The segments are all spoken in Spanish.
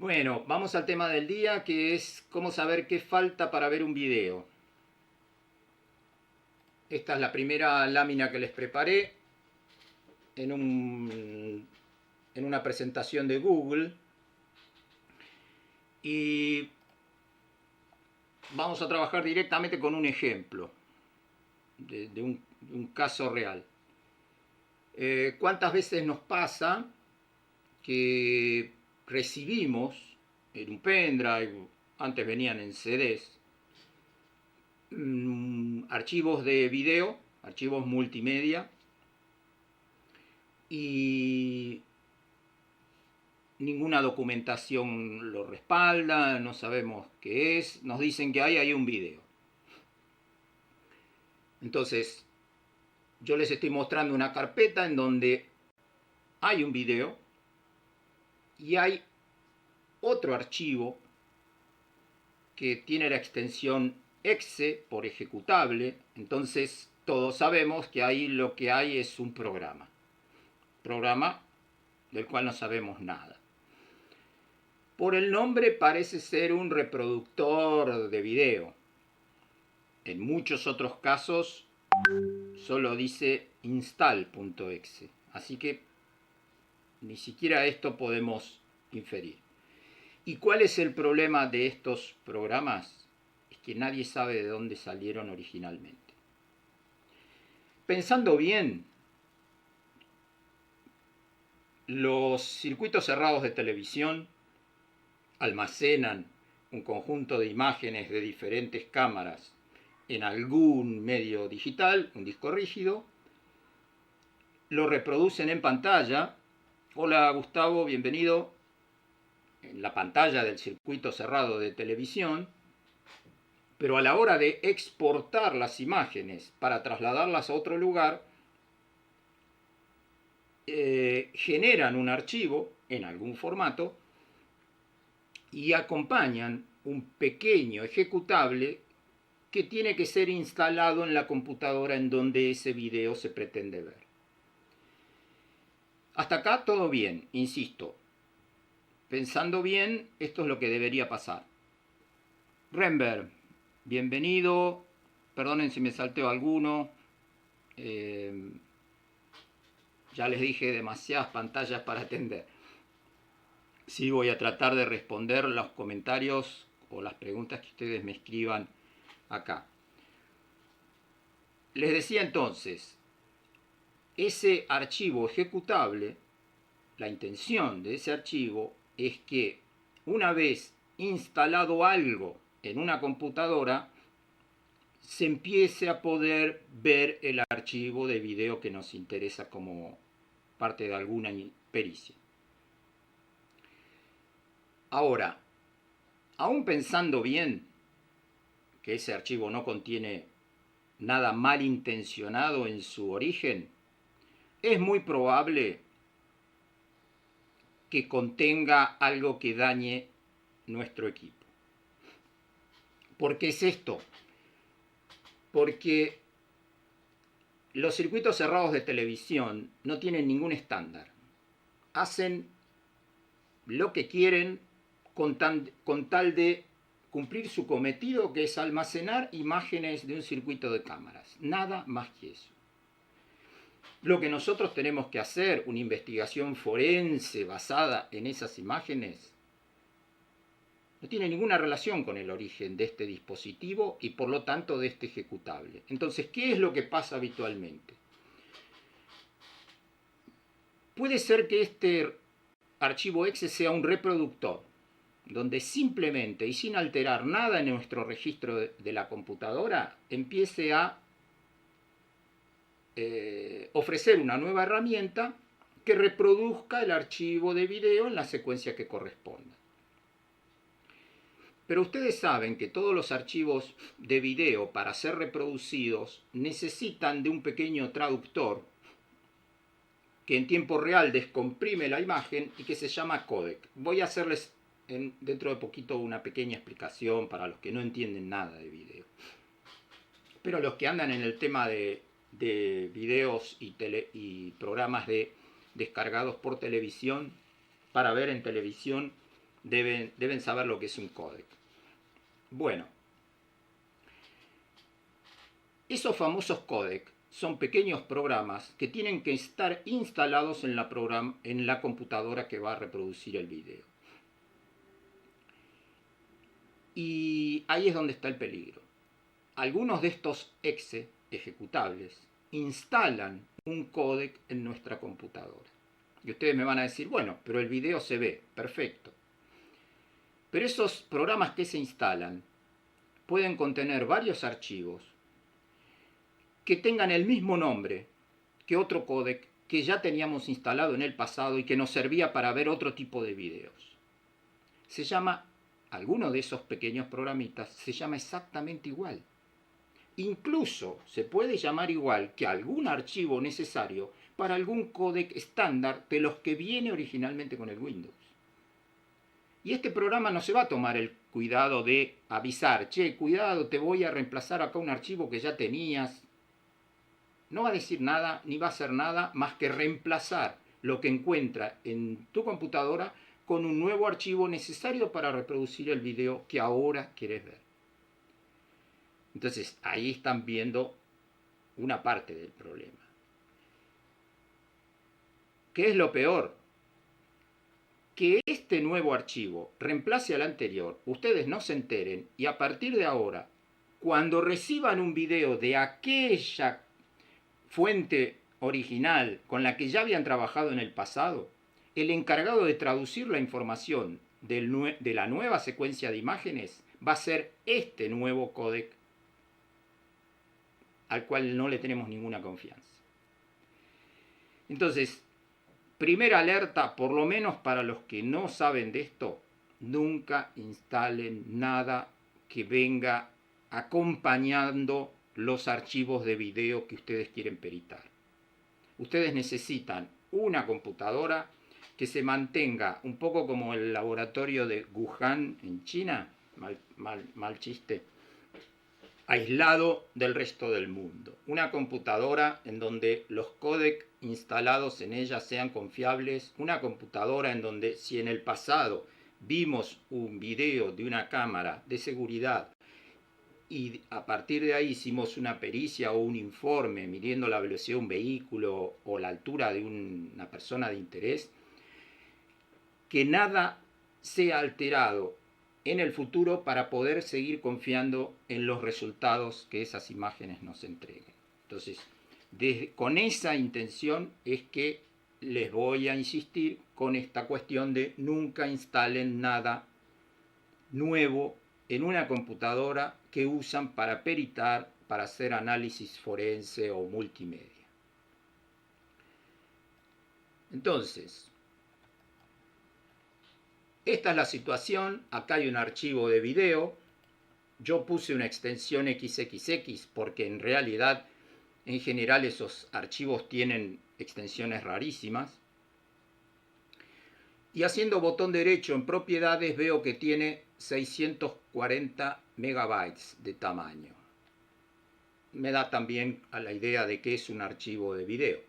Bueno, vamos al tema del día, que es cómo saber qué falta para ver un video. Esta es la primera lámina que les preparé en, en una presentación de Google. Y vamos a trabajar directamente con un ejemplo de un caso real. ¿Cuántas veces nos pasa que recibimos en un pendrive, antes venían en CDs, archivos de video, archivos multimedia, y ninguna documentación lo respalda, no sabemos qué es, nos dicen que hay un video. Entonces, yo les estoy mostrando una carpeta en donde hay un video y hay otro archivo que tiene la extensión exe por ejecutable. Entonces todos sabemos que ahí lo que hay es un programa del cual no sabemos nada. Por el nombre parece ser un reproductor de video. En muchos otros casos solo dice install.exe, así que ni siquiera esto podemos inferir. ¿Y cuál es el problema de estos programas? Es que nadie sabe de dónde salieron originalmente. Pensando bien, los circuitos cerrados de televisión almacenan un conjunto de imágenes de diferentes cámaras en algún medio digital, un disco rígido, lo reproducen en pantalla. Hola Gustavo, bienvenido. En la pantalla del circuito cerrado de televisión, pero a la hora de exportar las imágenes para trasladarlas a otro lugar, generan un archivo en algún formato y acompañan un pequeño ejecutable que tiene que ser instalado en la computadora en donde ese video se pretende ver. Hasta acá todo bien, insisto. Pensando bien, esto es lo que debería pasar. Renber, bienvenido. Perdonen si me salteo alguno. Ya les dije demasiadas pantallas para atender. Sí, voy a tratar de responder los comentarios o las preguntas que ustedes me escriban acá. Les decía entonces, ese archivo ejecutable, la intención de ese archivo es que una vez instalado algo en una computadora, se empiece a poder ver el archivo de video que nos interesa como parte de alguna pericia. Ahora, aún pensando bien que ese archivo no contiene nada malintencionado en su origen, es muy probable que contenga algo que dañe nuestro equipo. ¿Por qué es esto? Porque los circuitos cerrados de televisión no tienen ningún estándar. Hacen lo que quieren con tal de cumplir su cometido, que es almacenar imágenes de un circuito de cámaras. Nada más que eso. Lo que nosotros tenemos que hacer, una investigación forense basada en esas imágenes, no tiene ninguna relación con el origen de este dispositivo y por lo tanto de este ejecutable. Entonces, ¿qué es lo que pasa habitualmente? Puede ser que este archivo exe sea un reproductor, donde simplemente y sin alterar nada en nuestro registro de la computadora, empiece a ofrecer una nueva herramienta que reproduzca el archivo de video en la secuencia que corresponda. Pero ustedes saben que todos los archivos de video para ser reproducidos necesitan de un pequeño traductor que en tiempo real descomprime la imagen y que se llama codec. Voy a hacerles dentro de poquito una pequeña explicación para los que no entienden nada de video. Pero los que andan en el tema de videos y programas descargados por televisión, para ver en televisión, deben saber lo que es un códec. Bueno, esos famosos códec son pequeños programas que tienen que estar instalados en la computadora que va a reproducir el video. Y ahí es donde está el peligro. Algunos de estos exe ejecutables instalan un códec en nuestra computadora. Y ustedes me van a decir, bueno, pero el video se ve, perfecto. Pero esos programas que se instalan pueden contener varios archivos que tengan el mismo nombre que otro códec que ya teníamos instalado en el pasado y que nos servía para ver otro tipo de videos. Alguno de esos pequeños programitas se llama exactamente igual. Incluso se puede llamar igual que algún archivo necesario para algún códec estándar de los que viene originalmente con el Windows. Y este programa no se va a tomar el cuidado de avisar, che, cuidado, te voy a reemplazar acá un archivo que ya tenías. No va a decir nada, ni va a hacer nada más que reemplazar lo que encuentra en tu computadora con un nuevo archivo necesario para reproducir el video que ahora quieres ver. Entonces, ahí están viendo una parte del problema. ¿Qué es lo peor? Que este nuevo archivo reemplace al anterior, ustedes no se enteren y a partir de ahora, cuando reciban un video de aquella fuente original con la que ya habían trabajado en el pasado, el encargado de traducir la información de la nueva secuencia de imágenes va a ser este nuevo códec al cual no le tenemos ninguna confianza. Entonces, primera alerta, por lo menos para los que no saben de esto, nunca instalen nada que venga acompañando los archivos de video que ustedes quieren peritar. Ustedes necesitan una computadora que se mantenga un poco como el laboratorio de Wuhan en China, mal chiste, aislado del resto del mundo. Una computadora en donde los códecs instalados en ella sean confiables. Una computadora en donde si en el pasado vimos un video de una cámara de seguridad y a partir de ahí hicimos una pericia o un informe midiendo la velocidad de un vehículo o la altura de una persona de interés, que nada sea alterado en el futuro para poder seguir confiando en los resultados que esas imágenes nos entreguen. Entonces, con esa intención es que les voy a insistir con esta cuestión de nunca instalen nada nuevo en una computadora que usan para peritar, para hacer análisis forense o multimedia. Entonces, esta es la situación. Acá hay un archivo de video. Yo puse una extensión XXX porque en realidad, en general, esos archivos tienen extensiones rarísimas. Y haciendo botón derecho en propiedades veo que tiene 640 megabytes de tamaño. Me da también a la idea de que es un archivo de video.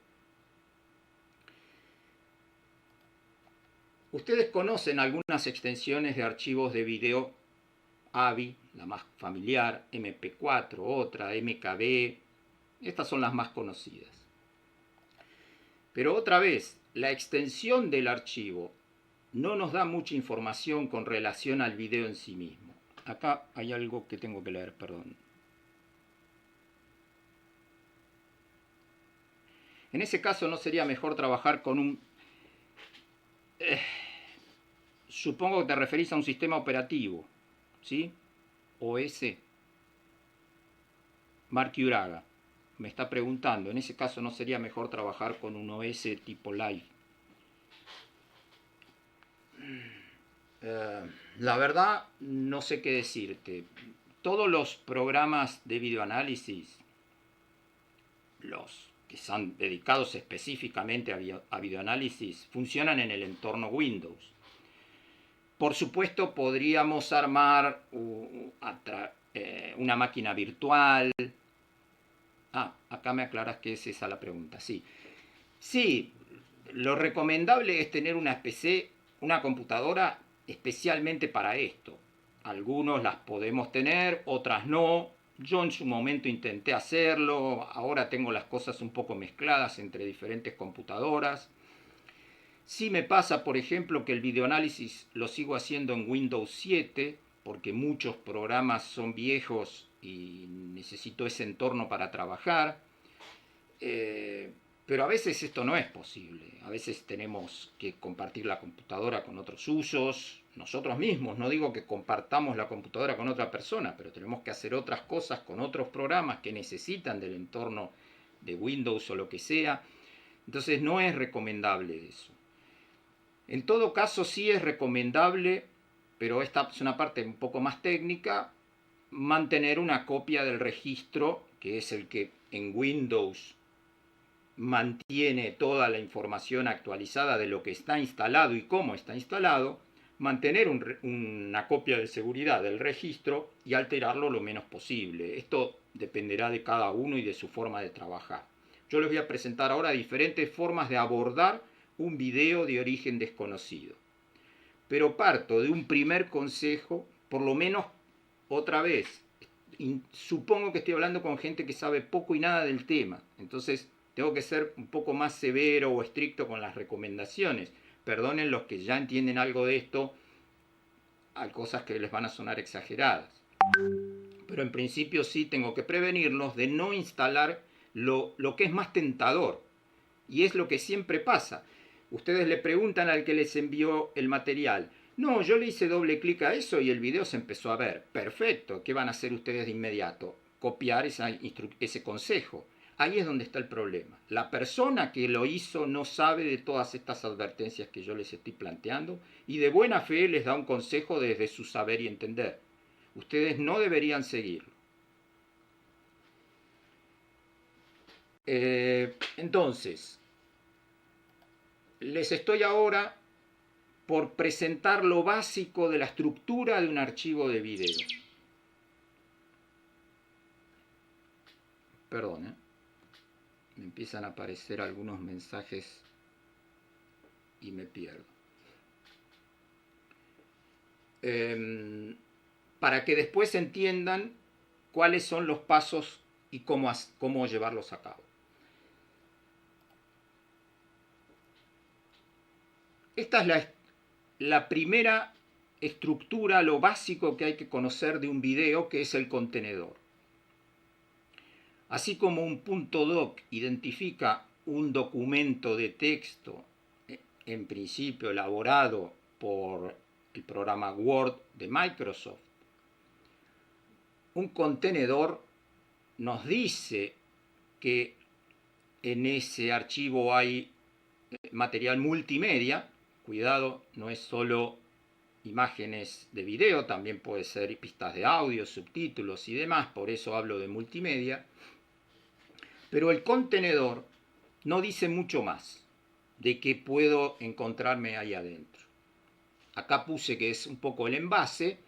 Ustedes conocen algunas extensiones de archivos de video AVI, la más familiar, MP4, otra, MKV. Estas son las más conocidas. Pero otra vez, la extensión del archivo no nos da mucha información con relación al video en sí mismo. Acá hay algo que tengo que leer, perdón. En ese caso, ¿no sería mejor trabajar con un... supongo que te referís a un sistema operativo, ¿sí? OS. Marky Uraga me está preguntando, en ese caso, ¿no sería mejor trabajar con un OS tipo Live? La verdad, no sé qué decirte. Todos los programas de videoanálisis, los que son dedicados específicamente a videoanálisis, funcionan en el entorno Windows. Por supuesto, podríamos armar una máquina virtual. Acá me aclaras que es esa la pregunta. Sí, lo recomendable es tener una PC, una computadora especialmente para esto. Algunos las podemos tener, otras no. Yo en su momento intenté hacerlo, ahora tengo las cosas un poco mezcladas entre diferentes computadoras. Sí me pasa, por ejemplo, que el videoanálisis lo sigo haciendo en Windows 7, porque muchos programas son viejos y necesito ese entorno para trabajar. Pero a veces esto no es posible. A veces tenemos que compartir la computadora con otros usos, nosotros mismos. No digo que compartamos la computadora con otra persona, pero tenemos que hacer otras cosas con otros programas que necesitan del entorno de Windows o lo que sea. Entonces no es recomendable eso. En todo caso sí es recomendable, pero esta es una parte un poco más técnica, mantener una copia del registro, que es el que en Windows mantiene toda la información actualizada de lo que está instalado y cómo está instalado, mantener una copia de seguridad del registro y alterarlo lo menos posible. Esto dependerá de cada uno y de su forma de trabajar. Yo les voy a presentar ahora diferentes formas de abordar un video de origen desconocido. Pero parto de un primer consejo, por lo menos otra vez. Supongo que estoy hablando con gente que sabe poco y nada del tema. Entonces tengo que ser un poco más severo o estricto con las recomendaciones. Perdonen los que ya entienden algo de esto, hay cosas que les van a sonar exageradas. Pero en principio sí tengo que prevenirlos de no instalar lo que es más tentador. Y es lo que siempre pasa. Ustedes le preguntan al que les envió el material: no, yo le hice doble clic a eso y el video se empezó a ver. Perfecto, ¿qué van a hacer ustedes de inmediato? Copiar ese consejo. Ahí es donde está el problema. La persona que lo hizo no sabe de todas estas advertencias que yo les estoy planteando y de buena fe les da un consejo desde su saber y entender. Ustedes no deberían seguirlo. Entonces, les estoy ahora por presentar lo básico de la estructura de un archivo de video. Perdón, me empiezan a aparecer algunos mensajes y me pierdo. Para que después entiendan cuáles son los pasos y cómo llevarlos a cabo. Esta es la primera estructura, lo básico que hay que conocer de un video, que es el contenedor. Así como un punto doc identifica un documento de texto, en principio elaborado por el programa Word de Microsoft, un contenedor nos dice que en ese archivo hay material multimedia. Cuidado, no es solo imágenes de video, también puede ser pistas de audio, subtítulos y demás, por eso hablo de multimedia. Pero el contenedor no dice mucho más de qué puedo encontrarme ahí adentro. Acá puse que es un poco el envase,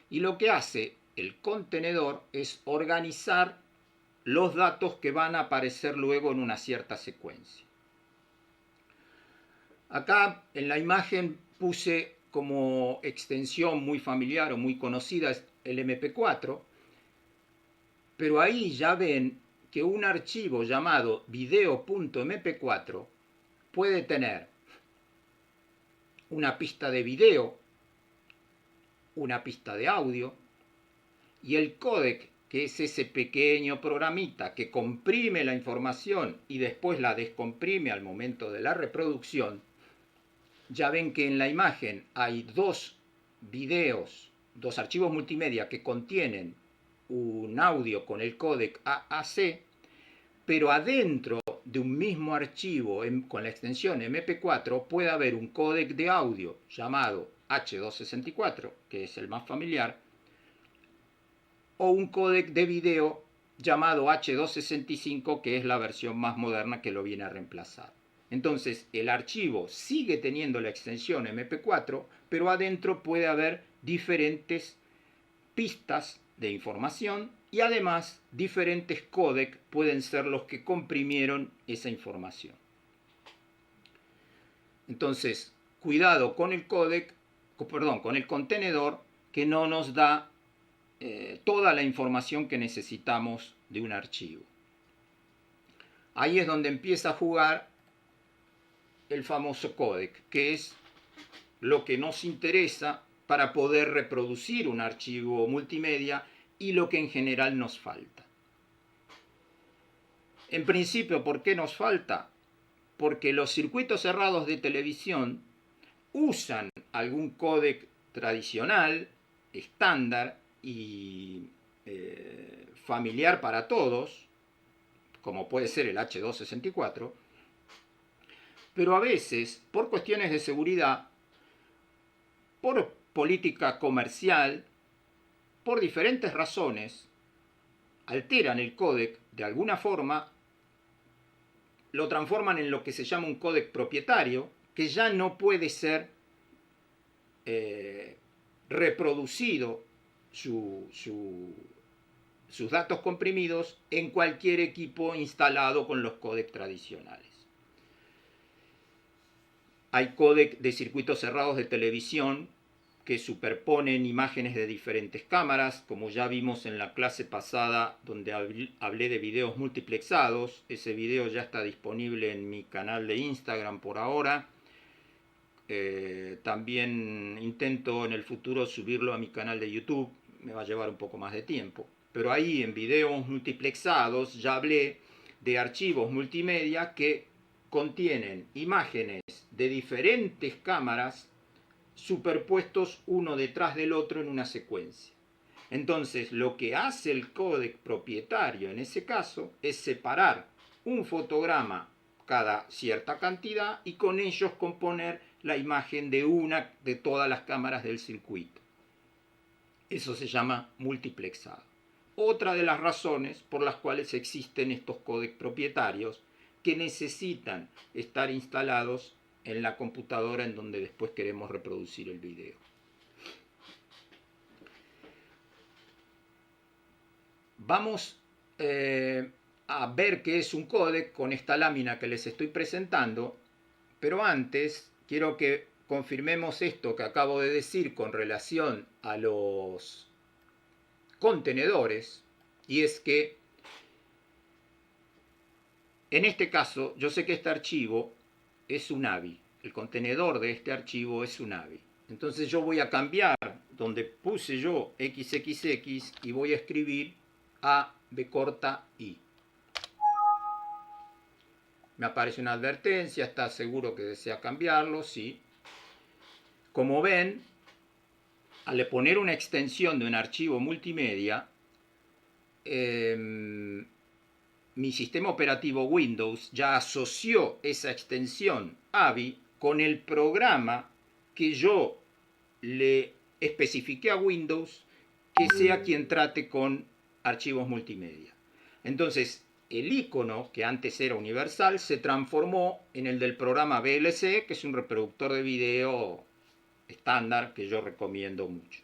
y lo que hace el contenedor es organizar los datos que van a aparecer luego en una cierta secuencia. Acá en la imagen puse como extensión muy familiar o muy conocida el MP4, pero ahí ya ven que un archivo llamado video.mp4 puede tener una pista de video, una pista de audio, y el códec, que es ese pequeño programita que comprime la información y después la descomprime al momento de la reproducción. Ya ven que en la imagen hay dos videos, dos archivos multimedia que contienen un audio con el códec AAC, pero adentro de un mismo archivo con la extensión MP4 puede haber un códec de audio llamado H264, que es el más familiar, o un códec de video llamado H265, que es la versión más moderna que lo viene a reemplazar. Entonces el archivo sigue teniendo la extensión MP4, pero adentro puede haber diferentes pistas de información y además diferentes códecs pueden ser los que comprimieron esa información. Entonces, cuidado con el códec, perdón, con el contenedor que no nos da toda la información que necesitamos de un archivo. Ahí es donde empieza a jugar el famoso códec, que es lo que nos interesa para poder reproducir un archivo multimedia y lo que en general nos falta. En principio, ¿por qué nos falta? Porque los circuitos cerrados de televisión usan algún códec tradicional, estándar y familiar para todos, como puede ser el H264, pero a veces, por cuestiones de seguridad, por política comercial, por diferentes razones, alteran el códec de alguna forma, lo transforman en lo que se llama un códec propietario, que ya no puede ser reproducido sus datos comprimidos en cualquier equipo instalado con los códecs tradicionales. Hay códec de circuitos cerrados de televisión que superponen imágenes de diferentes cámaras, como ya vimos en la clase pasada donde hablé de videos multiplexados. Ese video ya está disponible en mi canal de Instagram por ahora. También intento en el futuro subirlo a mi canal de YouTube, me va a llevar un poco más de tiempo. Pero ahí en videos multiplexados ya hablé de archivos multimedia que contienen imágenes de diferentes cámaras superpuestos uno detrás del otro en una secuencia. Entonces, lo que hace el códec propietario en ese caso es separar un fotograma cada cierta cantidad y con ellos componer la imagen de una de todas las cámaras del circuito. Eso se llama multiplexado. Otra de las razones por las cuales existen estos códecs propietarios que necesitan estar instalados en la computadora en donde después queremos reproducir el video. Vamos a ver qué es un códec con esta lámina que les estoy presentando, pero antes quiero que confirmemos esto que acabo de decir con relación a los contenedores, y es que en este caso yo sé que este archivo es un AVI, el contenedor de este archivo es un AVI. Entonces yo voy a cambiar donde puse yo XXX y voy a escribir A, B corta, I. Me aparece una advertencia, ¿está seguro que desea cambiarlo? Sí. Como ven, al poner una extensión de un archivo multimedia, mi sistema operativo Windows ya asoció esa extensión AVI con el programa que yo le especifiqué a Windows que sea quien trate con archivos multimedia. Entonces, el icono, que antes era universal, se transformó en el del programa VLC, que es un reproductor de video estándar que yo recomiendo mucho.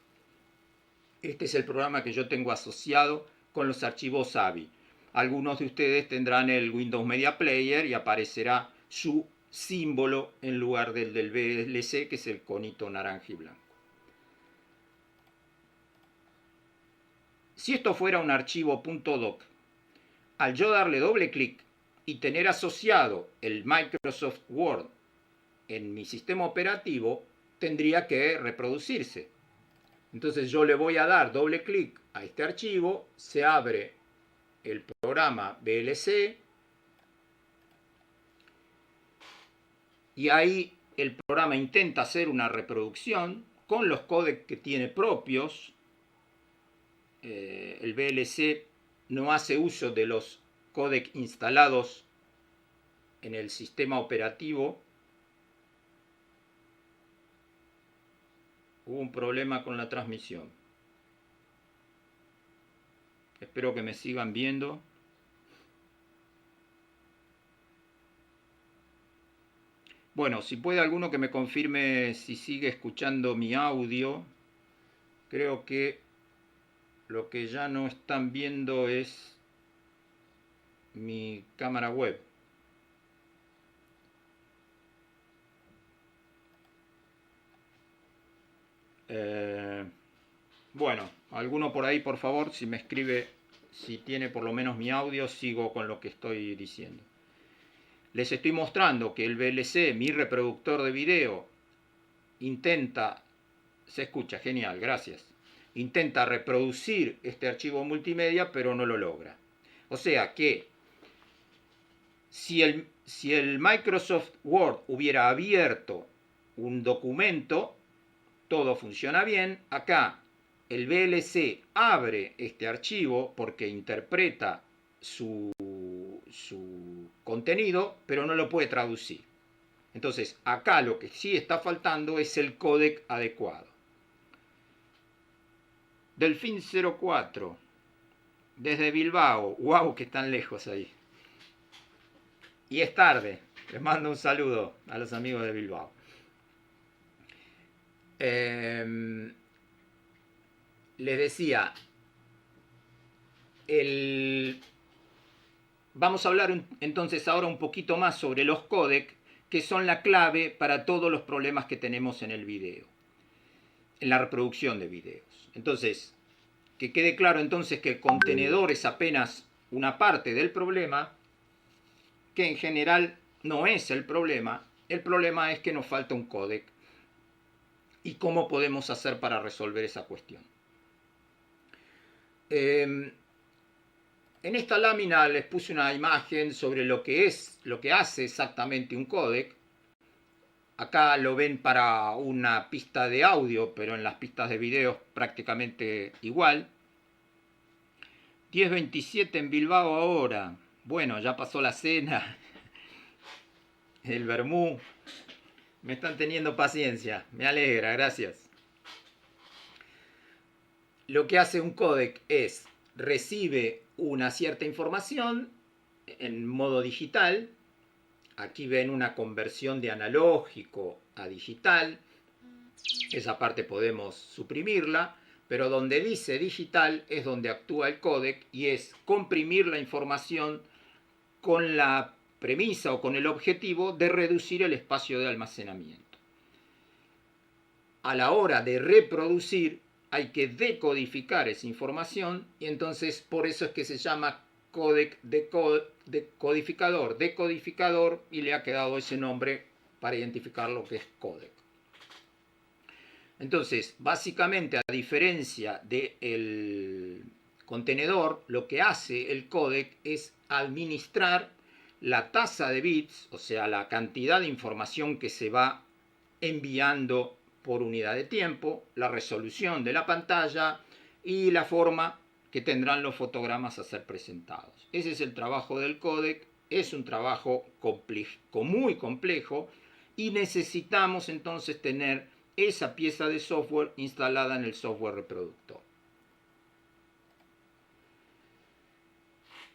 Este es el programa que yo tengo asociado con los archivos AVI. Algunos de ustedes tendrán el Windows Media Player y aparecerá su símbolo en lugar del VLC, que es el conito naranja y blanco. Si esto fuera un archivo .doc, al yo darle doble clic y tener asociado el Microsoft Word en mi sistema operativo, tendría que reproducirse. Entonces yo le voy a dar doble clic a este archivo, se abre el programa VLC y ahí el programa intenta hacer una reproducción con los códecs que tiene propios. El VLC no hace uso de los códecs instalados en el sistema operativo. Hubo un problema con la transmisión. Espero que me sigan viendo. Bueno, si puede alguno que me confirme si sigue escuchando mi audio. Creo que lo que ya no están viendo es mi cámara web. Bueno, alguno por ahí, por favor, si me escribe, si tiene por lo menos mi audio, sigo con lo que estoy diciendo. Les estoy mostrando que el VLC, mi reproductor de video, intenta, se escucha, genial, gracias, intenta reproducir este archivo multimedia, pero no lo logra. O sea que si el Microsoft Word hubiera abierto un documento, todo funciona bien. Acá el VLC abre este archivo porque interpreta su contenido, pero no lo puede traducir. Entonces, acá lo que sí está faltando es el códec adecuado. Delfín 04, desde Bilbao. ¡Wow! Que están lejos ahí. Y es tarde. Les mando un saludo a los amigos de Bilbao. Les decía, vamos a hablar entonces ahora un poquito más sobre los códecs, que son la clave para todos los problemas que tenemos en el video, en la reproducción de videos. Entonces, que quede claro entonces que el contenedor es apenas una parte del problema, que en general no es el problema es que nos falta un códec. ¿Y cómo podemos hacer para resolver esa cuestión? En esta lámina les puse una imagen sobre lo que hace exactamente un códec. Acá lo ven para una pista de audio, pero en las pistas de video prácticamente igual. 10:27 en Bilbao ahora. Bueno, ya pasó la cena, el vermú. Me están teniendo paciencia, me alegra, gracias. Lo que hace un códec es recibe una cierta información en modo digital. Aquí ven una conversión de analógico a digital. Esa parte podemos suprimirla, pero donde dice digital es donde actúa el códec y es comprimir la información con la premisa o con el objetivo de reducir el espacio de almacenamiento. A la hora de reproducir hay que decodificar esa información y entonces por eso es que se llama códec decodificador y le ha quedado ese nombre para identificar lo que es códec. Entonces, básicamente, a diferencia del contenedor, lo que hace el códec es administrar la tasa de bits, o sea, la cantidad de información que se va enviando por unidad de tiempo, la resolución de la pantalla y la forma que tendrán los fotogramas a ser presentados. Ese es el trabajo del códec, es un trabajo muy complejo y necesitamos entonces tener esa pieza de software instalada en el software reproductor.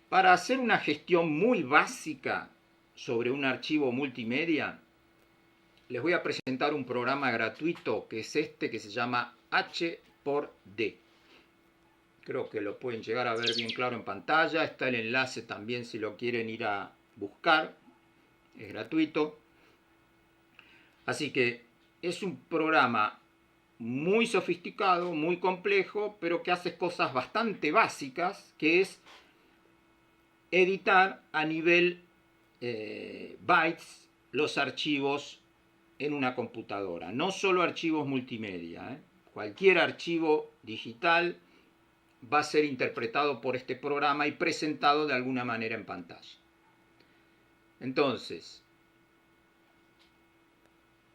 Para hacer una gestión muy básica sobre un archivo multimedia, les voy a presentar un programa gratuito que es este, que se llama H×D. Creo que lo pueden llegar a ver bien claro en pantalla. Está el enlace también si lo quieren ir a buscar. Es gratuito. Así que es un programa muy sofisticado, muy complejo, pero que hace cosas bastante básicas, que es editar a nivel bytes los archivos en una computadora. No solo archivos multimedia. Cualquier archivo digital va a ser interpretado por este programa y presentado de alguna manera en pantalla. Entonces,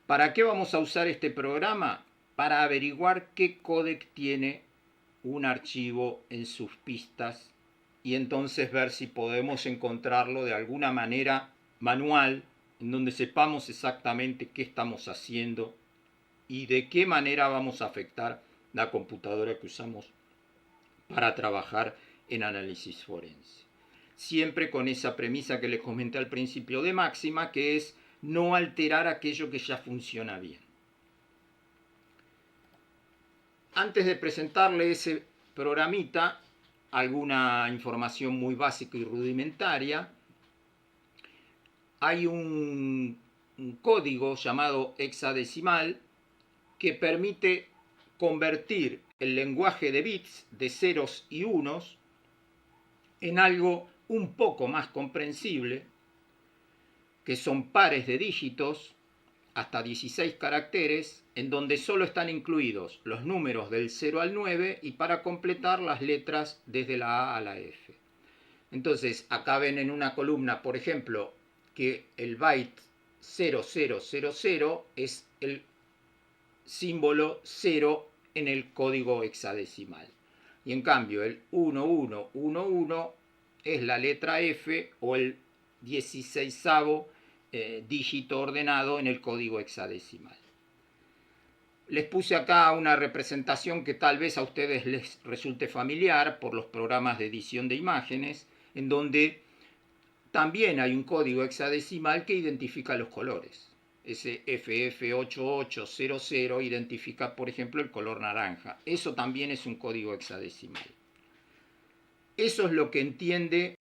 ¿para qué vamos a usar este programa? Para averiguar qué códec tiene un archivo en sus pistas y entonces ver si podemos encontrarlo de alguna manera manual, en donde sepamos exactamente qué estamos haciendo y de qué manera vamos a afectar la computadora que usamos para trabajar en análisis forense. Siempre con esa premisa que les comenté al principio de máxima, que es no alterar aquello que ya funciona bien. Antes de presentarle ese programita, alguna información muy básica y rudimentaria. Hay un código llamado hexadecimal que permite convertir el lenguaje de bits de ceros y unos en algo un poco más comprensible, que son pares de dígitos hasta 16 caracteres, en donde solo están incluidos los números del 0 al 9 y para completar las letras desde la A a la F. Entonces, acá ven en una columna, por ejemplo, que el byte 0000 es el símbolo 0 en el código hexadecimal. Y en cambio, el 1111 es la letra F o el 16avo dígito ordenado en el código hexadecimal. Les puse acá una representación que tal vez a ustedes les resulte familiar por los programas de edición de imágenes, en donde también hay un código hexadecimal que identifica los colores. Ese FF8800 identifica, por ejemplo, el color naranja. Eso también es un código hexadecimal. Eso es lo que entiende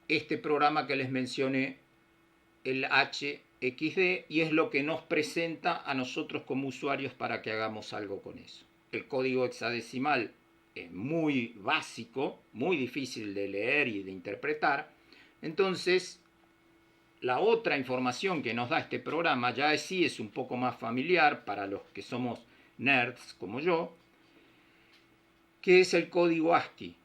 este programa que les mencioné, el HXD, y es lo que nos presenta a nosotros como usuarios para que hagamos algo con eso. El código hexadecimal es muy básico, muy difícil de leer y de interpretar. Entonces, la otra información que nos da este programa ya sí es un poco más familiar para los que somos nerds como yo, que es el código ASCII.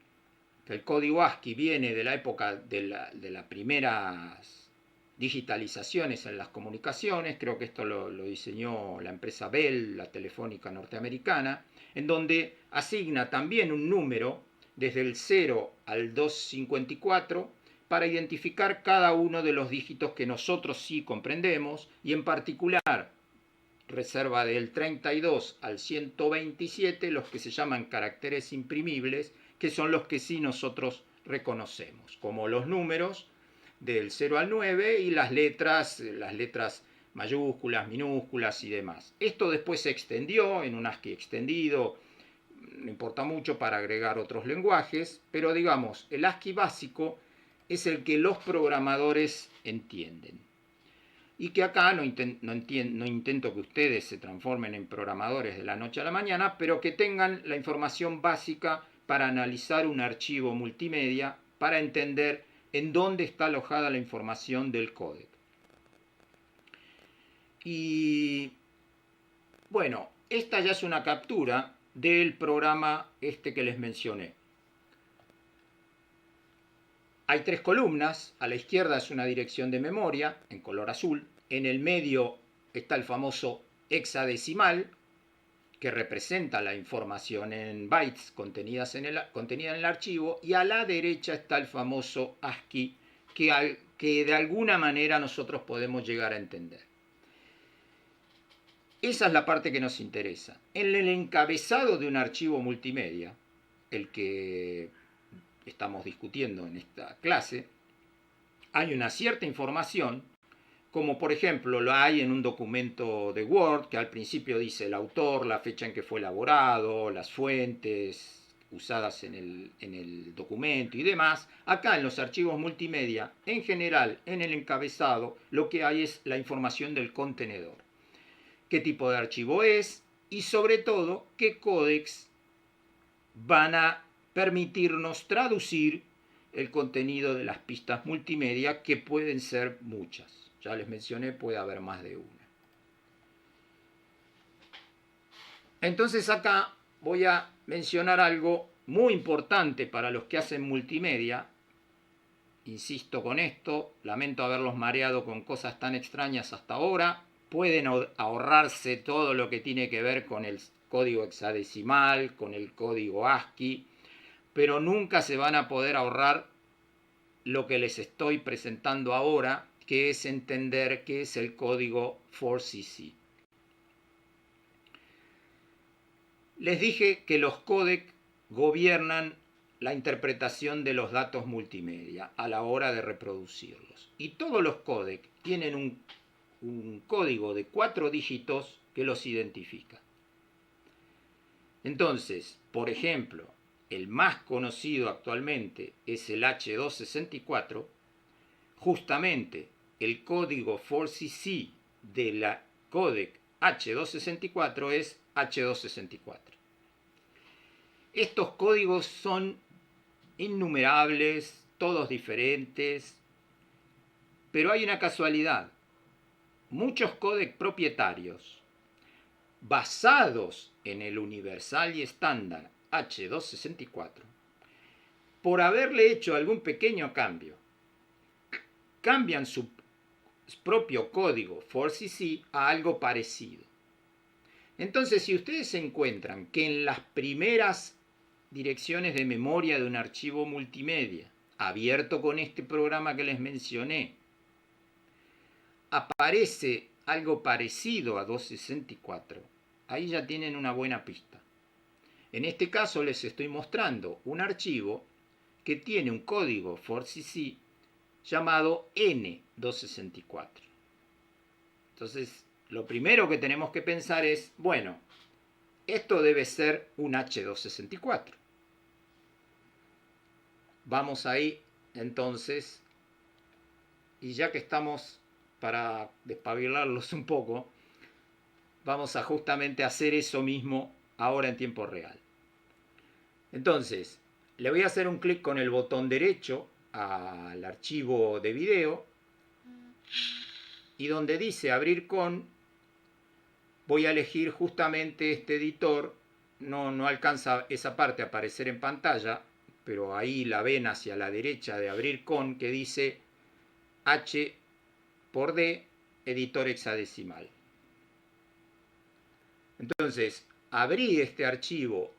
El código ASCII viene de la época de las primeras digitalizaciones en las comunicaciones. Creo que esto lo diseñó la empresa Bell, la telefónica norteamericana, en donde asigna también un número desde el 0 al 254 para identificar cada uno de los dígitos que nosotros sí comprendemos, y en particular reserva del 32 al 127 los que se llaman caracteres imprimibles, que son los que sí nosotros reconocemos, como los números del 0 al 9 y las letras mayúsculas, minúsculas y demás. Esto después se extendió en un ASCII extendido, no importa mucho, para agregar otros lenguajes, pero digamos, el ASCII básico es el que los programadores entienden. Y que acá no intento que ustedes se transformen en programadores de la noche a la mañana, pero que tengan la información básica para analizar un archivo multimedia, para entender en dónde está alojada la información del códec. Y bueno, esta ya es una captura del programa este que les mencioné. Hay tres columnas. A la izquierda es una dirección de memoria en color azul. En el medio está el famoso hexadecimal, que representa la información en bytes contenida en el archivo. Y a la derecha está el famoso ASCII, que de alguna manera nosotros podemos llegar a entender. Esa es la parte que nos interesa. En el encabezado de un archivo multimedia, el que estamos discutiendo en esta clase, hay una cierta información, como por ejemplo lo hay en un documento de Word, que al principio dice el autor, la fecha en que fue elaborado, las fuentes usadas en el documento y demás. Acá en los archivos multimedia, en general, en el encabezado, lo que hay es la información del contenedor. Qué tipo de archivo es y sobre todo qué códecs van a permitirnos traducir el contenido de las pistas multimedia, que pueden ser muchas. Ya les mencioné, puede haber más de una. Entonces acá voy a mencionar algo muy importante para los que hacen multimedia. Insisto con esto, lamento haberlos mareado con cosas tan extrañas hasta ahora. Pueden ahorrarse todo lo que tiene que ver con el código hexadecimal, con el código ASCII, pero nunca se van a poder ahorrar lo que les estoy presentando ahora, que es entender qué es el código 4CC. Les dije que los códecs gobiernan la interpretación de los datos multimedia a la hora de reproducirlos. Y todos los códecs tienen un código de 4 dígitos que los identifica. Entonces, por ejemplo, el más conocido actualmente es el H264. Justamente el código 4CC de la códec H264 es H264. Estos códigos son innumerables, todos diferentes, pero hay una casualidad. Muchos códecs propietarios basados en el universal y estándar H264, por haberle hecho algún pequeño cambio, cambian su propio código ForCC a algo parecido. Entonces, si ustedes encuentran que en las primeras direcciones de memoria de un archivo multimedia abierto con este programa que les mencioné, aparece algo parecido a 264, ahí ya tienen una buena pista. En este caso les estoy mostrando un archivo que tiene un código ForCC llamado N264. Entonces, lo primero que tenemos que pensar es, bueno, esto debe ser un H264. Vamos ahí, entonces, y ya que estamos para despabilarlos un poco, vamos a justamente hacer eso mismo ahora en tiempo real. Entonces, le voy a hacer un clic con el botón derecho al archivo de video y donde dice abrir con, voy a elegir justamente este editor. No alcanza esa parte a aparecer en pantalla, pero ahí la ven hacia la derecha de abrir con, que dice H por D, editor hexadecimal. Entonces, abrí este archivo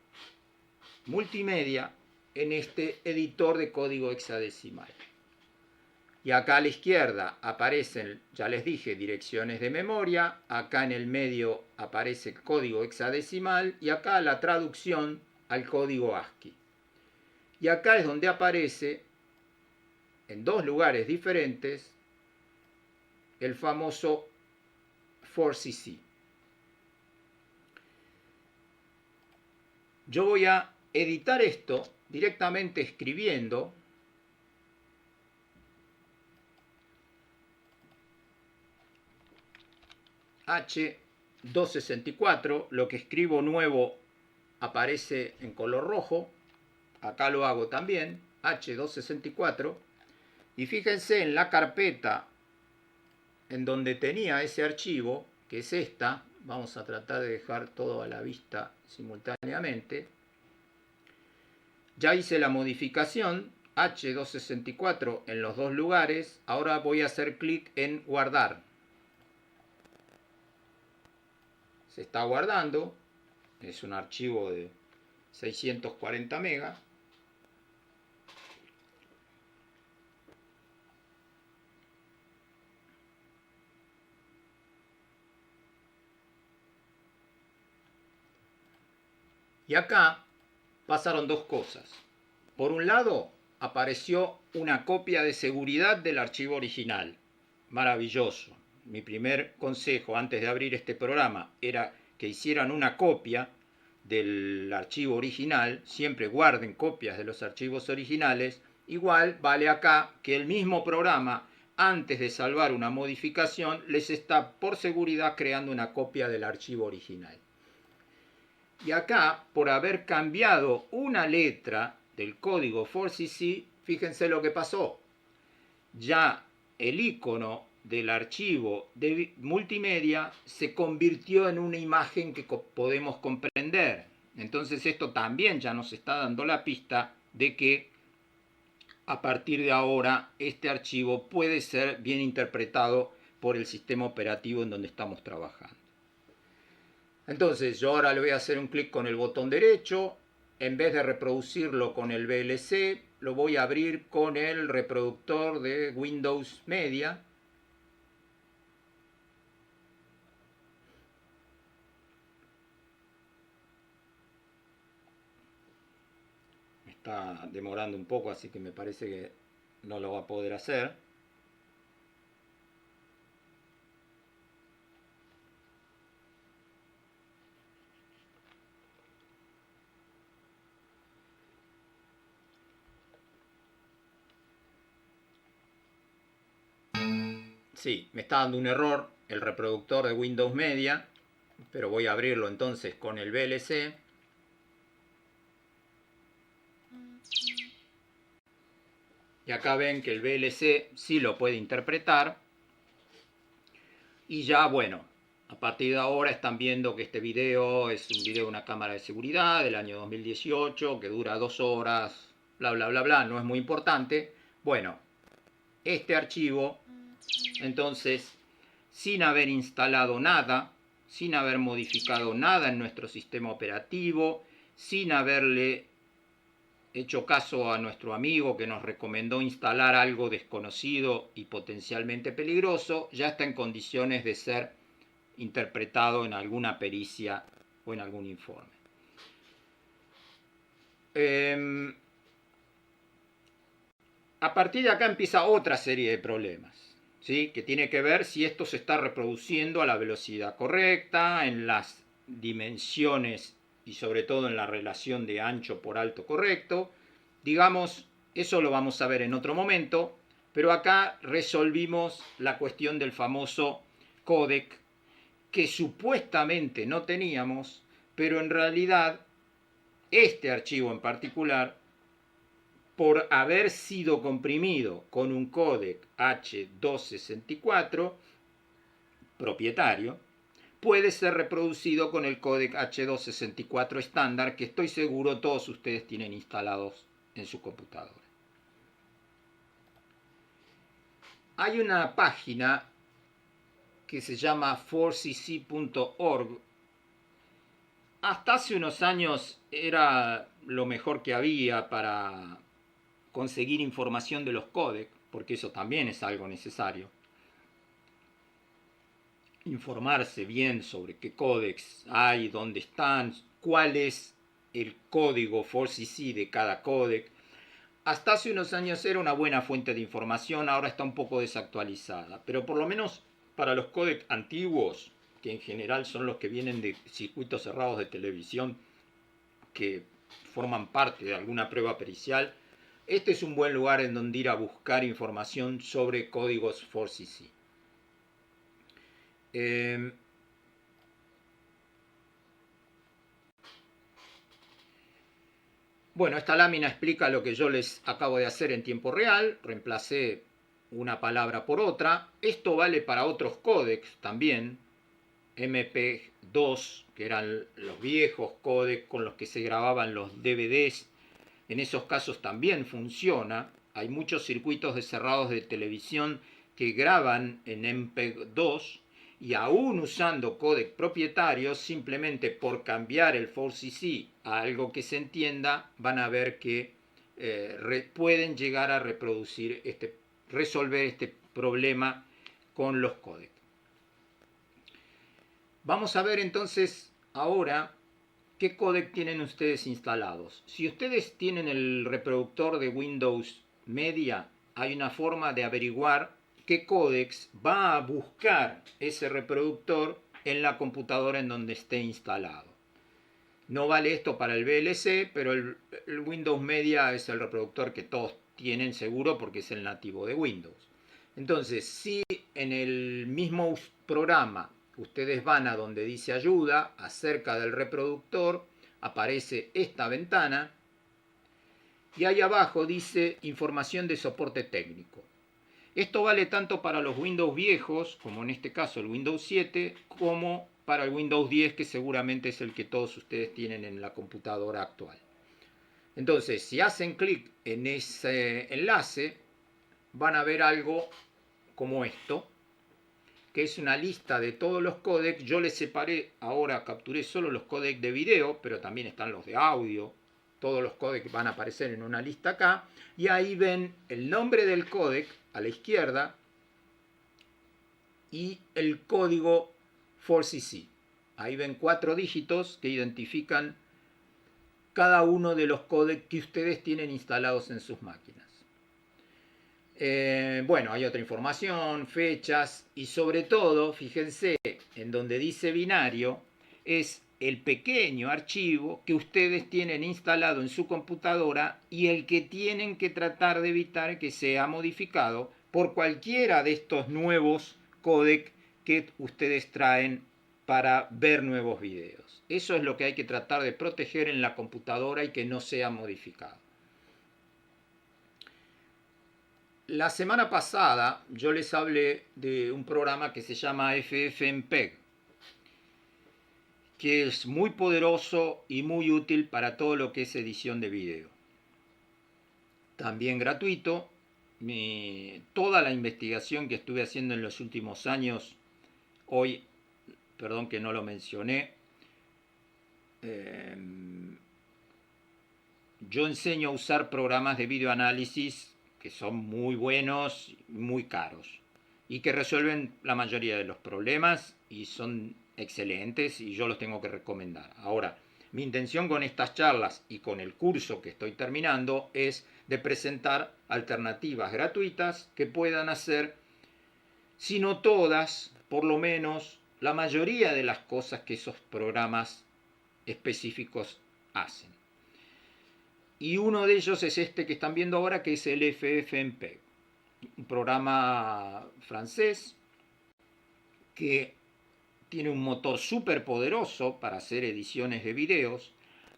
multimedia en este editor de código hexadecimal. Y acá a la izquierda aparecen, ya les dije, direcciones de memoria. Acá en el medio aparece código hexadecimal y acá la traducción al código ASCII. Y acá es donde aparece, en dos lugares diferentes, el famoso ForCC. Yo voy a editar esto directamente escribiendo H264, lo que escribo nuevo aparece en color rojo, acá lo hago también, H264, y fíjense en la carpeta en donde tenía ese archivo, que es esta, vamos a tratar de dejar todo a la vista simultáneamente, ya hice la modificación, H264 en los dos lugares, ahora voy a hacer clic en guardar. Se está guardando, es un archivo de 640 megas. Y acá pasaron dos cosas. Por un lado, apareció una copia de seguridad del archivo original. Maravilloso. Mi primer consejo antes de abrir este programa era que hicieran una copia del archivo original. Siempre guarden copias de los archivos originales. Igual vale acá que el mismo programa, antes de salvar una modificación, les está por seguridad creando una copia del archivo original. Y acá, por haber cambiado una letra del código ForCC, fíjense lo que pasó. Ya el icono del archivo de multimedia se convirtió en una imagen que podemos comprender. Entonces esto también ya nos está dando la pista de que a partir de ahora este archivo puede ser bien interpretado por el sistema operativo en donde estamos trabajando. Entonces yo ahora le voy a hacer un clic con el botón derecho. En vez de reproducirlo con el VLC, lo voy a abrir con el reproductor de Windows Media. Me está demorando un poco, así que me parece que no lo va a poder hacer. Sí, me está dando un error el reproductor de Windows Media. pero voy a abrirlo entonces con el VLC. Y acá ven que el VLC sí lo puede interpretar. Y ya, bueno, a partir de ahora están viendo que este video es un video de una cámara de seguridad del año 2018, que dura 2 horas, bla, bla, bla, bla, no es muy importante. Bueno, este archivo, entonces, sin haber instalado nada, sin haber modificado nada en nuestro sistema operativo, sin haberle hecho caso a nuestro amigo que nos recomendó instalar algo desconocido y potencialmente peligroso, ya está en condiciones de ser interpretado en alguna pericia o en algún informe. A partir de acá empieza otra serie de problemas, ¿sí? Que tiene que ver si esto se está reproduciendo a la velocidad correcta, en las dimensiones y sobre todo en la relación de ancho por alto correcto. Digamos, eso lo vamos a ver en otro momento, pero acá resolvimos la cuestión del famoso códec que supuestamente no teníamos, pero en realidad este archivo en particular, por haber sido comprimido con un códec H264 propietario, puede ser reproducido con el códec H264 estándar que estoy seguro todos ustedes tienen instalados en su computadora. Hay una página que se llama 4cc.org. Hasta hace unos años era lo mejor que había para conseguir información de los códecs, porque eso también es algo necesario. Informarse bien sobre qué códecs hay, dónde están, cuál es el código 4cc de cada códec. Hasta hace unos años era una buena fuente de información, ahora está un poco desactualizada, pero por lo menos para los códecs antiguos, que en general son los que vienen de circuitos cerrados de televisión, que forman parte de alguna prueba pericial, este es un buen lugar en donde ir a buscar información sobre códigos 4cc. Bueno, esta lámina explica lo que yo les acabo de hacer en tiempo real. Reemplacé una palabra por otra. Esto vale para otros códecs también. MP2, que eran los viejos códecs con los que se grababan los DVDs. En esos casos también funciona. Hay muchos circuitos de cerrados de televisión que graban en MPEG-2 y aún usando códec propietarios, simplemente por cambiar el 4cc a algo que se entienda, van a ver que pueden llegar a resolver este problema con los códecs. Vamos a ver entonces ahora qué códec tienen ustedes instalados. Si ustedes tienen el reproductor de Windows Media, hay una forma de averiguar qué códex va a buscar ese reproductor en la computadora en donde esté instalado. No vale esto para el VLC, pero el Windows Media es el reproductor que todos tienen seguro porque es el nativo de Windows. Entonces, si en el mismo programa ustedes van a donde dice ayuda, acerca del reproductor, aparece esta ventana y ahí abajo dice información de soporte técnico. Esto vale tanto para los Windows viejos, como en este caso el Windows 7, como para el Windows 10, que seguramente es el que todos ustedes tienen en la computadora actual. Entonces, si hacen clic en ese enlace, van a ver algo como esto, que es una lista de todos los códecs. Yo les separé, ahora capturé solo los códecs de video, pero también están los de audio. Todos los códecs van a aparecer en una lista acá. Y ahí ven el nombre del códec a la izquierda y el código 4cc. Ahí ven 4 dígitos que identifican cada uno de los códecs que ustedes tienen instalados en sus máquinas. Bueno, hay otra información, fechas y sobre todo, fíjense, en donde dice binario, es el pequeño archivo que ustedes tienen instalado en su computadora y el que tienen que tratar de evitar que sea modificado por cualquiera de estos nuevos códecs que ustedes traen para ver nuevos videos. Eso es lo que hay que tratar de proteger en la computadora y que no sea modificado. La semana pasada yo les hablé de un programa que se llama FFmpeg, que es muy poderoso y muy útil para todo lo que es edición de video. También gratuito. Toda la investigación que estuve haciendo en los últimos años, hoy, perdón que no lo mencioné, yo enseño a usar programas de videoanálisis que son muy buenos, muy caros y que resuelven la mayoría de los problemas y son excelentes y yo los tengo que recomendar. Ahora, mi intención con estas charlas y con el curso que estoy terminando es de presentar alternativas gratuitas que puedan hacer, si no todas, por lo menos la mayoría de las cosas que esos programas específicos hacen. Y uno de ellos es este que están viendo ahora, que es el FFmpeg, un programa francés que tiene un motor súper poderoso para hacer ediciones de videos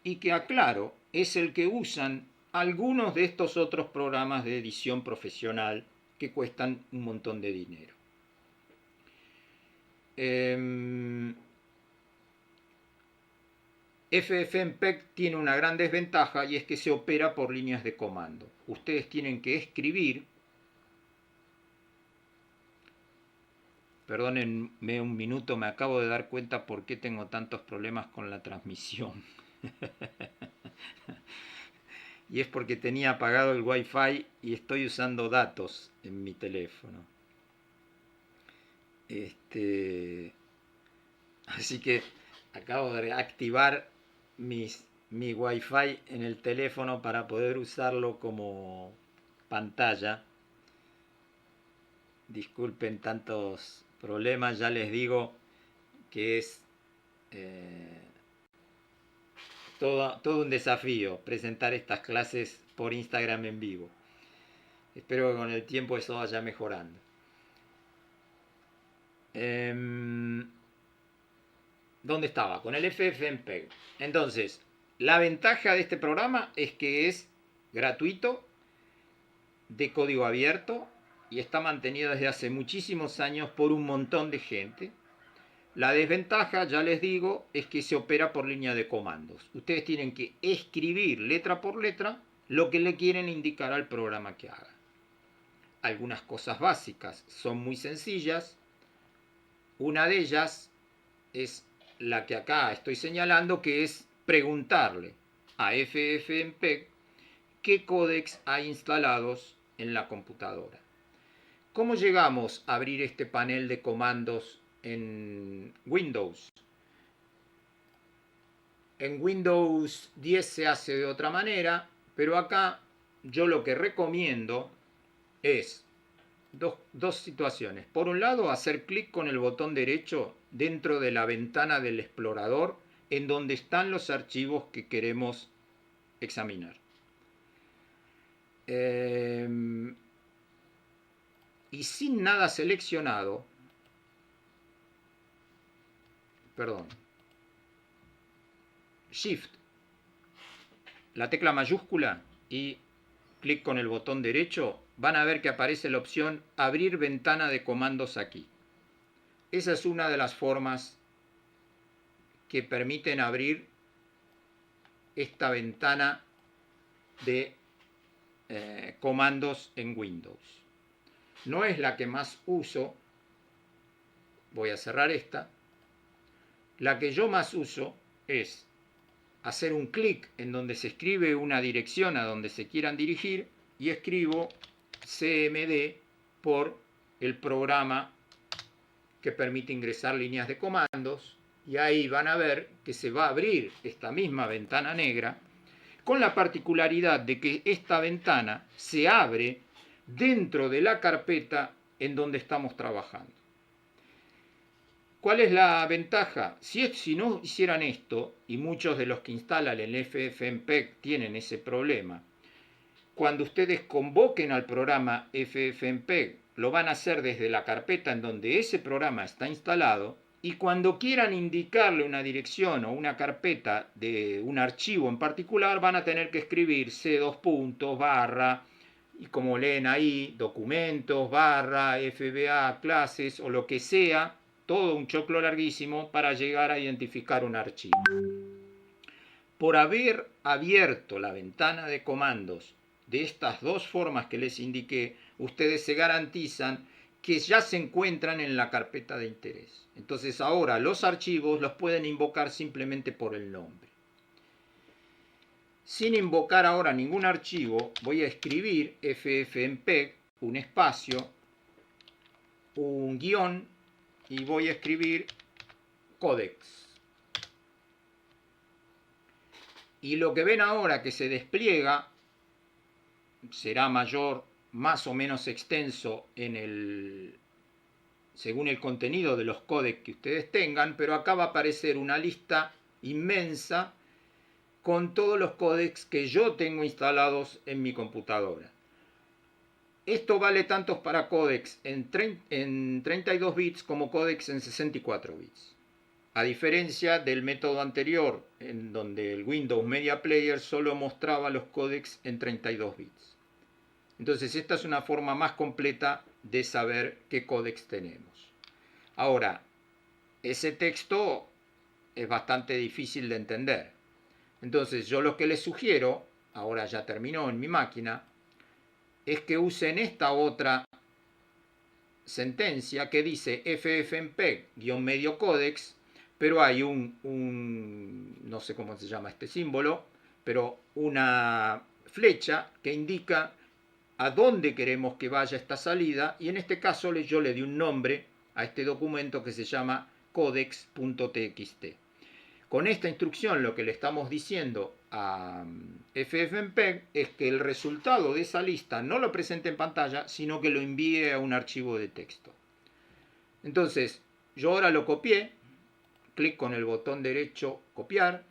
y que, aclaro, es el que usan algunos de estos otros programas de edición profesional que cuestan un montón de dinero. FFmpeg tiene una gran desventaja y es que se opera por líneas de comando. Ustedes tienen que escribir. Perdónenme un minuto, me acabo de dar cuenta por qué tengo tantos problemas con la transmisión. Y es porque tenía apagado el Wi-Fi y estoy usando datos en mi teléfono. Así que acabo de activar mi Wi-Fi en el teléfono para poder usarlo como pantalla. Disculpen tantos problemas, ya les digo que es todo un desafío presentar estas clases por Instagram en vivo. Espero que con el tiempo eso vaya mejorando. ¿Dónde estaba? Con el FFmpeg. Entonces, la ventaja de este programa es que es gratuito, de código abierto, y está mantenido desde hace muchísimos años por un montón de gente. La desventaja, ya les digo, es que se opera por línea de comandos. Ustedes tienen que escribir letra por letra lo que le quieren indicar al programa que haga. Algunas cosas básicas son muy sencillas. Una de ellas es la que acá estoy señalando, que es preguntarle a FFmpeg qué códecs hay instalados en la computadora. ¿Cómo llegamos a abrir este panel de comandos en Windows? En Windows 10 se hace de otra manera, pero acá yo lo que recomiendo es dos situaciones. Por un lado, hacer clic con el botón derecho dentro de la ventana del explorador en donde están los archivos que queremos examinar. Y sin nada seleccionado, Shift, la tecla mayúscula y clic con el botón derecho, van a ver que aparece la opción abrir ventana de comandos aquí. Esa es una de las formas que permiten abrir esta ventana de comandos en Windows. No es la que más uso. Voy a cerrar esta. La que yo más uso es hacer un clic en donde se escribe una dirección a donde se quieran dirigir y escribo CMD por el programa que permite ingresar líneas de comandos, y ahí van a ver que se va a abrir esta misma ventana negra, con la particularidad de que esta ventana se abre dentro de la carpeta en donde estamos trabajando. ¿Cuál es la ventaja? Si no hicieran esto, y muchos de los que instalan el FFmpeg tienen ese problema, cuando ustedes convoquen al programa FFmpeg, lo van a hacer desde la carpeta en donde ese programa está instalado, Y cuando quieran indicarle una dirección o una carpeta de un archivo en particular, van a tener que escribir C2 puntos, barra, y como leen ahí, documentos, barra, FBA, clases o lo que sea, todo un choclo larguísimo para llegar a identificar un archivo. Por haber abierto la ventana de comandos de estas dos formas que les indiqué, ustedes se garantizan que ya se encuentran en la carpeta de interés. Entonces ahora los archivos los pueden invocar simplemente por el nombre. Sin invocar ahora ningún archivo, voy a escribir ffmpeg, un espacio, un guión, y voy a escribir codecs. Y lo que ven ahora que se despliega será mayor, más o menos extenso según el contenido de los códecs que ustedes tengan, pero acá va a aparecer una lista inmensa con todos los códecs que yo tengo instalados en mi computadora. Esto vale tanto para códecs en 32 bits como códecs en 64 bits. A diferencia del método anterior, en donde el Windows Media Player solo mostraba los códecs en 32 bits. Entonces esta es una forma más completa de saber qué códecs tenemos. Ahora, ese texto es bastante difícil de entender. Entonces yo lo que les sugiero, ahora ya terminó en mi máquina, es que usen esta otra sentencia que dice ffmpeg-medio codecs, pero hay no sé cómo se llama este símbolo, pero una flecha que indica a dónde queremos que vaya esta salida, y en este caso yo le di un nombre a este documento que se llama codecs.txt. Con esta instrucción lo que le estamos diciendo a ffmpeg es que el resultado de esa lista no lo presente en pantalla, sino que lo envíe a un archivo de texto. Entonces, yo ahora lo copié, clic con el botón derecho copiar,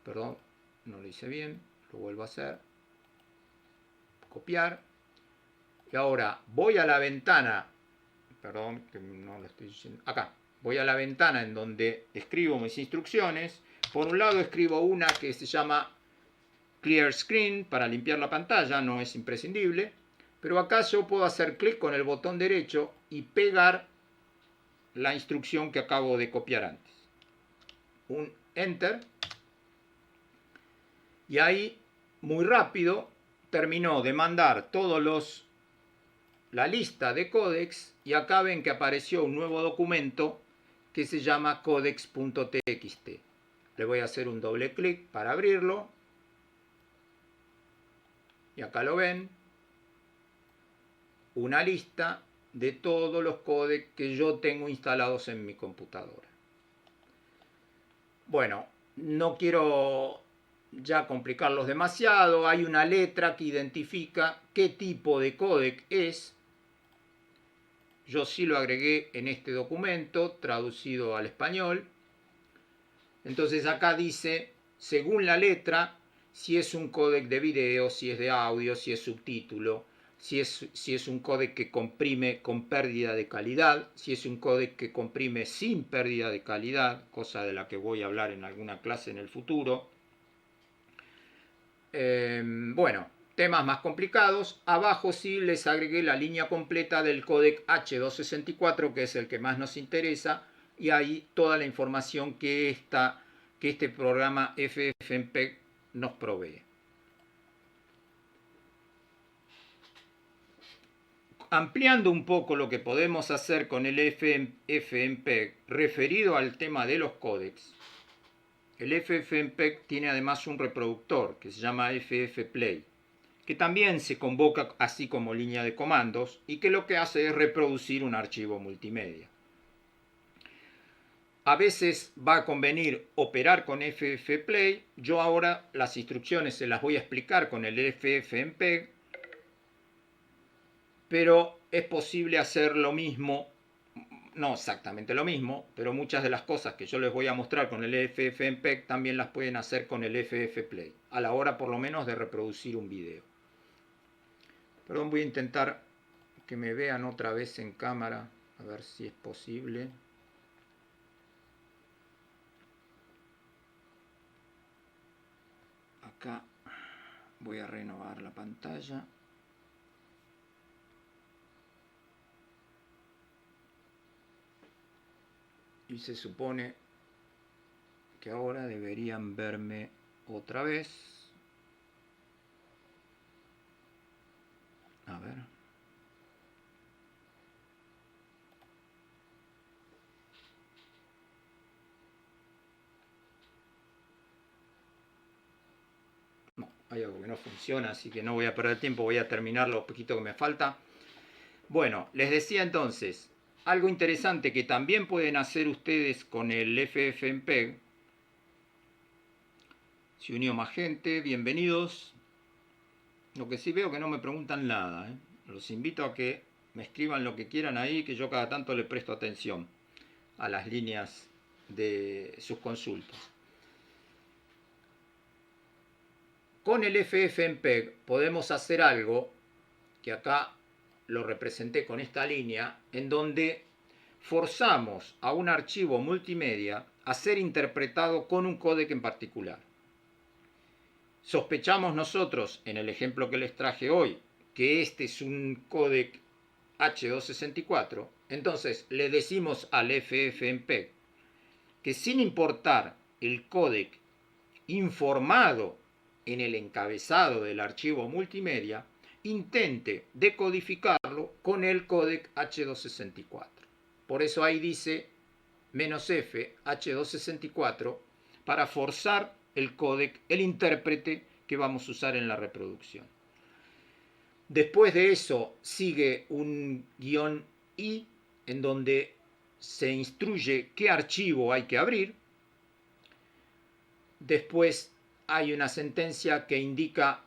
perdón, no lo hice bien, lo vuelvo a hacer, copiar, y ahora voy a la ventana, perdón, que no lo estoy diciendo, acá, voy a la ventana en donde escribo mis instrucciones. Por un lado escribo una que se llama Clear Screen para limpiar la pantalla, no es imprescindible, pero acá yo puedo hacer clic con el botón derecho y pegar la instrucción que acabo de copiar antes. Un Enter, y ahí muy rápido terminó de mandar la lista de códecs, y acá ven que apareció un nuevo documento que se llama codecs.txt. Le voy a hacer un doble clic para abrirlo, y acá lo ven, una lista de todos los códecs que yo tengo instalados en mi computadora. Bueno, no quiero ya complicarlos demasiado. Hay una letra que identifica qué tipo de códec es. Yo sí lo agregué en este documento traducido al español. Entonces acá dice, según la letra, si es un códec de video, si es de audio, si es subtítulo, si es un códec que comprime con pérdida de calidad, si es un códec que comprime sin pérdida de calidad, cosa de la que voy a hablar en alguna clase en el futuro. Bueno, temas más complicados. Abajo sí les agregué la línea completa del códec H264, que es el que más nos interesa, y ahí toda la información que este programa ffmpeg nos provee. Ampliando un poco lo que podemos hacer con el ffmpeg referido al tema de los códecs, el ffmpeg tiene además un reproductor que se llama ffplay, que también se convoca así como línea de comandos y que lo que hace es reproducir un archivo multimedia. A veces va a convenir operar con ffplay. Yo ahora las instrucciones se las voy a explicar con el ffmpeg, pero es posible hacer lo mismo, no exactamente lo mismo, pero muchas de las cosas que yo les voy a mostrar con el ffmpeg también las pueden hacer con el ffplay, a la hora por lo menos de reproducir un video. Perdón, voy a intentar que me vean otra vez en cámara, a ver si es posible. acá voy a renovar la pantalla. Y se supone que ahora deberían verme otra vez. A ver. No, hay algo que no funciona, así que no voy a perder tiempo, voy a terminar lo poquito que me falta. Bueno, les decía entonces, algo interesante que también pueden hacer ustedes con el FFmpeg. Se unió más gente, bienvenidos. Lo que sí veo que no me preguntan nada, ¿eh? Los invito a que me escriban lo que quieran ahí, que yo cada tanto le presto atención a las líneas de sus consultas. Con el FFmpeg podemos hacer algo que acá lo representé con esta línea, en donde forzamos a un archivo multimedia a ser interpretado con un códec en particular. Sospechamos nosotros, en el ejemplo que les traje hoy, que este es un códec H264, entonces le decimos al FFmpeg que sin importar el códec informado en el encabezado del archivo multimedia, intente decodificarlo con el códec H264. Por eso ahí dice "-f H264" para forzar el códec, el intérprete que vamos a usar en la reproducción. Después de eso sigue un "-i", en donde se instruye qué archivo hay que abrir. Después hay una sentencia que indica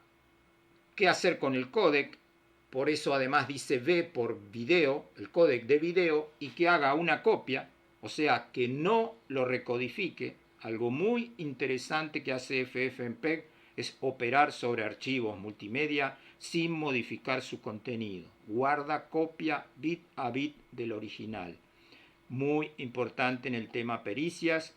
qué hacer con el códec. Por eso además dice V por video, el códec de video, y que haga una copia, o sea, que no lo recodifique. Algo muy interesante que hace FFmpeg es operar sobre archivos multimedia sin modificar su contenido. Guarda copia bit a bit del original. Muy importante en el tema pericias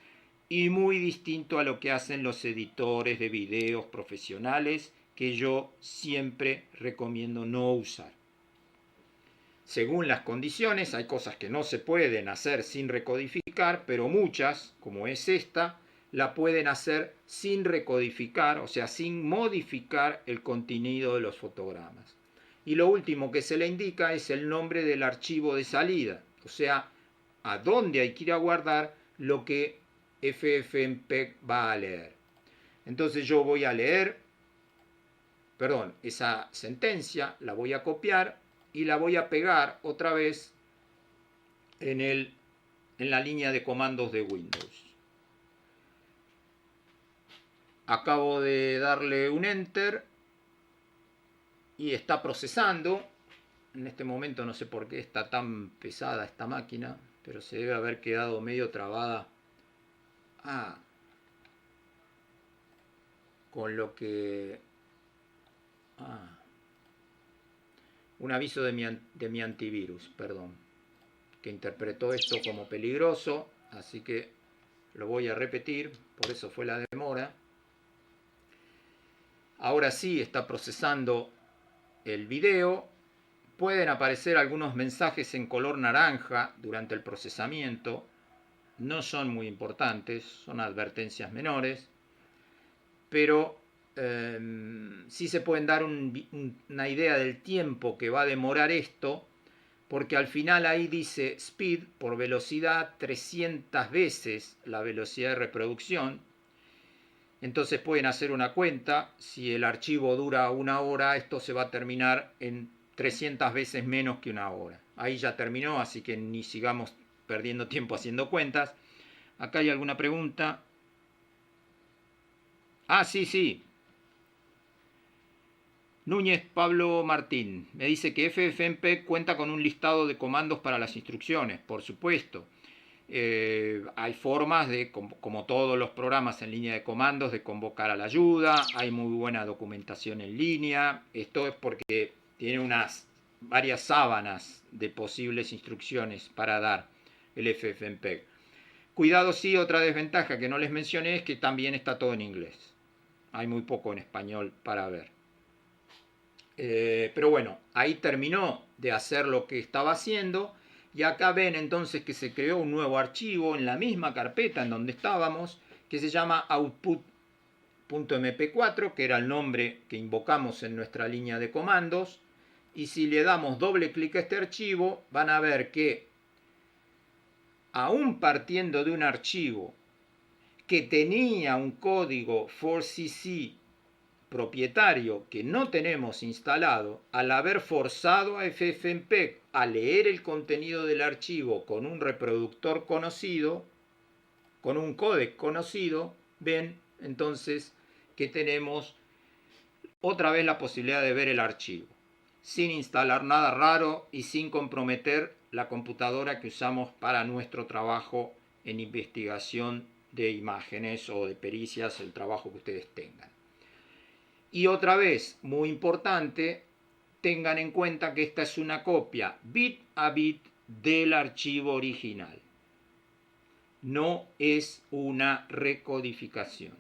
y muy distinto a lo que hacen los editores de videos profesionales, que yo siempre recomiendo no usar. Según las condiciones, hay cosas que no se pueden hacer sin recodificar, pero muchas, como es esta, la pueden hacer sin recodificar, o sea, sin modificar el contenido de los fotogramas. Y lo último que se le indica es el nombre del archivo de salida, o sea, a dónde hay que ir a guardar lo que FFmpeg va a leer. Entonces yo voy a leer, esa sentencia la voy a copiar y la voy a pegar otra vez en la línea de comandos de Windows. Acabo de darle un Enter y está procesando. En este momento no sé por qué está tan pesada esta máquina, pero se debe haber quedado medio trabada. Con lo que... un aviso de mi antivirus, perdón, que interpretó esto como peligroso, así que lo voy a repetir, por eso fue la demora. Ahora sí está procesando el video. Pueden aparecer algunos mensajes en color naranja durante el procesamiento. No son muy importantes, son advertencias menores, pero sí se pueden dar una idea del tiempo que va a demorar esto, porque al final ahí dice speed por velocidad 300 veces la velocidad de reproducción. Entonces pueden hacer una cuenta. Si el archivo dura 1 hora, esto se va a terminar en 300 veces menos que 1 hora. Ahí ya terminó, así que ni sigamos perdiendo tiempo haciendo cuentas. Acá hay alguna pregunta. Sí. Núñez Pablo Martín me dice que FFmpeg cuenta con un listado de comandos para las instrucciones. Por supuesto. Hay formas de, como todos los programas en línea de comandos, de convocar a la ayuda. Hay muy buena documentación en línea. Esto es porque tiene varias sábanas de posibles instrucciones para dar el FFmpeg. Cuidado, sí, otra desventaja que no les mencioné es que también está todo en inglés. hay muy poco en español para ver. Pero bueno, ahí terminó de hacer lo que estaba haciendo. Y acá ven entonces que se creó un nuevo archivo en la misma carpeta en donde estábamos, que se llama output.mp4, que era el nombre que invocamos en nuestra línea de comandos. Y si le damos doble clic a este archivo, van a ver que, aún partiendo de un archivo que tenía un código 4CC propietario que no tenemos instalado, al haber forzado a FFmpeg a leer el contenido del archivo con un reproductor conocido, con un códec conocido, ven entonces que tenemos otra vez la posibilidad de ver el archivo, sin instalar nada raro y sin comprometer la computadora que usamos para nuestro trabajo en investigación de imágenes o de pericias, el trabajo que ustedes tengan. Y otra vez, muy importante, tengan en cuenta que esta es una copia bit a bit del archivo original. No es una recodificación.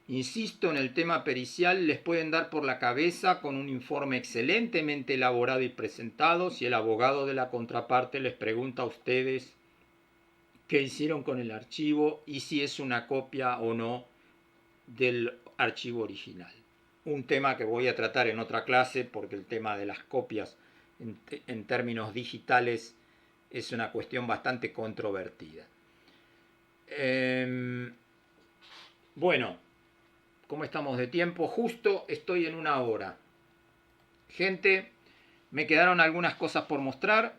Insisto, en el tema pericial les pueden dar por la cabeza con un informe excelentemente elaborado y presentado si el abogado de la contraparte les pregunta a ustedes qué hicieron con el archivo y si es una copia o no del archivo original. Un tema que voy a tratar en otra clase porque el tema de las copias en términos digitales es una cuestión bastante controvertida. Bueno, ¿cómo estamos de tiempo? Justo estoy en 1 hora. Gente, me quedaron algunas cosas por mostrar,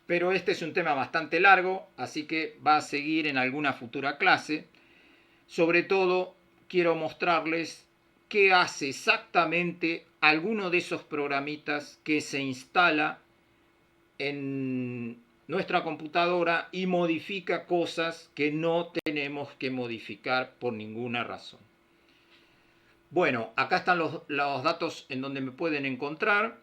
pero este es un tema bastante largo, así que va a seguir en alguna futura clase. Sobre todo, quiero mostrarles qué hace exactamente alguno de esos programitas que se instala en nuestra computadora y modifica cosas que no tenemos que modificar por ninguna razón. Bueno, acá están los datos en donde me pueden encontrar.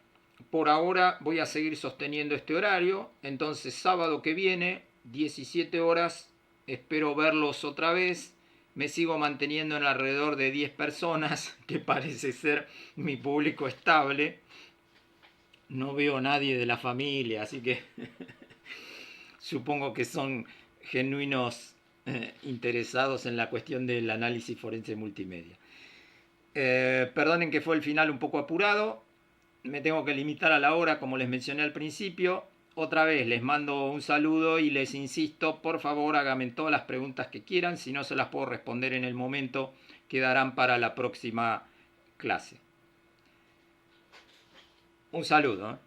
Por ahora voy a seguir sosteniendo este horario. Entonces, sábado que viene, 17 horas, espero verlos otra vez. Me sigo manteniendo en alrededor de 10 personas, que parece ser mi público estable. No veo a nadie de la familia, así que supongo que son genuinos interesados en la cuestión del análisis forense multimedia. Perdonen que fue el final un poco apurado. Me tengo que limitar a la hora, como les mencioné al principio. Otra vez les mando un saludo y les insisto, por favor háganme todas las preguntas que quieran. Si no se las puedo responder en el momento, quedarán para la próxima clase. Un saludo.